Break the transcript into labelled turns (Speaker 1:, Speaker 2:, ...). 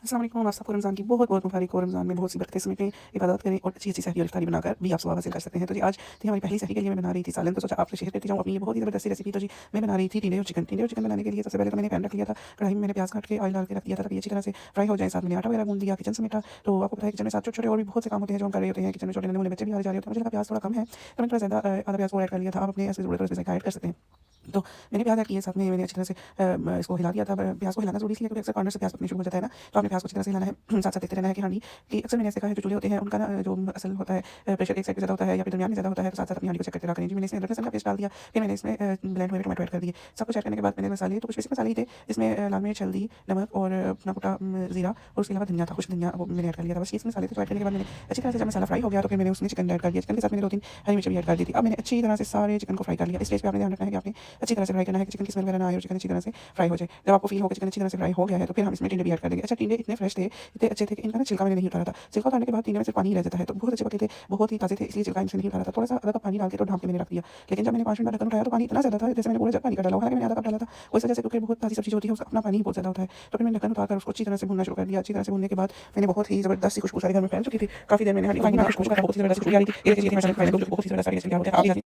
Speaker 1: अस्सलाम वालेकुम। आप सबको रमज़ान की बहुत-बहुत मुबारक हो। रमज़ान में बहुत सी बरकतें समेटें, इबादत करें और अच्छी-अच्छी सहरी और इफ्तारी बनाकर भी आप सवाब हासिल कर सकते हैं। तो जी आज थी हमारी पहली सहरी के लिए मैं बना रही थी सालन, तो सोचा आपसे शेयर करती जाऊँ अपनी ये बहुत ही ज़बरदस्त रेसिपी। तो जी मैं बना रही थी टिंडे और चिकन। टिंडे और चिकन बनाने के लिए सबसे पहले तो मैंने पैन रख लिया था, कढ़ाई में मैंने प्याज़ काट के ऑयल डाल के रख दिया था ताकि अच्छी तरह से फ्राई हो जाए। साथ मैंने आटा वगैरह गूँध लिया, किचन समेटा। तो आपको पता है किचन में साथ छोटे-छोटे और भी बहुत से काम होते हैं जो हम कर रहे होते हैं। किचन में छोटे नन्हे-मुन्ने बच्चे भी आ जा रहे होते हैं। मुझे लगा प्याज़ थोड़ा कम है, तो मैंने थोड़ा ज़्यादा आधा प्याज़ और ऐड कर लिया था। आप अपने ऐसे ज़रूरत है ऐड कर सकते हैं। तो मैंने प्याज़ ऐड किए, साथ में मैंने अच्छी तरह से इसको हिला दिया था। प्याज़ को हिलाना ज़रूरी इसलिए क्योंकि अक्सर कॉर्नर से प्याज़ पकनी शुरू हो जाता है ना, तो आपने प्याज़ को अच्छी तरह से हिलाना है। साथ-साथ देखते रहना है कि हाँडी कि अक्सर मैंने ऐसे देखा है जो चूल्हे होते हैं उनका ना जो असल होता है प्रेशर एक साइड पे ज़्यादा होता है या फिर दरमियान में ज़्यादा होता है, तो साथ-साथ अपनी हाँडी को चेक करते रहा करें। जी मैंने इसमें अदरक लहसुन का पेस्ट डाल दिया, फिर मैंने इसमें ब्लेंड हुए हुए टमाटो ऐड कर दिए। सब कुछ ऐड करने के बाद मैंने मसाले तो कुछ बेसिक मसाले ही थे, जिसमें लाल मिर्च, हल्दी, नमक और अपना कुटा ज़ीरा और उसके अलावा धनिया था, खुश्क धनिया वो मैंने ऐड कर लिया था। बस ये मसाले थे जो ऐड करने के बाद मैंने अच्छी तरह से जब मसाला फ्राई हो गया तो फिर मैंने उसमें चिकन ऐड कर दिया। चिकन के साथ मैंने 2-3 हरी मिर्च भी ऐड कर दी थी। अब मैंने अच्छी तरह से सारे चिकन को फ्राई कर लिया। इस स्टेज पे आपने ध्यान रखना है कि आपने अच्छी तरह से फ्राई करना है कि चिकन की स्मेल वगैरह ना आए और चिकन अच्छी तरह से फ्राई हो जाए। जब आपको फील हो कि चिकन अच्छी तरह से फ्राई हो गया है तो फिर हम इसमें टिंडे भी ऐड कर देंगे। अच्छा टिंडे इतने फ्रेश थे, इतने अच्छे थे कि इनका ना छिलका मैंने नहीं उतारा था। छिलका उतारने के बाद टिंडे में सिर्फ पानी ही रह जाता है, तो बहुत अच्छे पके थे, बहुत ही ताज़े थे, इसलिए छिलका इनसे नहीं उतारा था। थोड़ा-सा आधा कप पानी डाल के तो ढाँप के मैंने रख दिया। लेकिन जब मैंने 5 मिनट बाद ढक्कन उठाया तो पानी इतना ज़्यादा था जैसे मैंने पूरा जग पानी का डाला हो, हालाँकि मैंने आधा कप डाला था। वो इस वजह से क्योंकि बहुत ताज़ी सब्ज़ी जो होती है उसका अपना पानी ही बहुत ज़्यादा होता है। तो फिर मैंने ढक्कन उतार कर उसको अच्छी तरह से भूनना शुरू कर दिया। अच्छी तरह से भूनने के बाद मैंने बहुत ही ज़बरदस्त सी खुशबू सारे घर में फैल चुकी थी। काफ़ी देर मैंने हांडी को भूना, खुशबू बहुत ही ज़बरदस्त खुशबू आ रही थी। ये देखिए मैंने बहुत ही ज़बरदस्त सारी रेसिपी तैयार हो गया। आप भी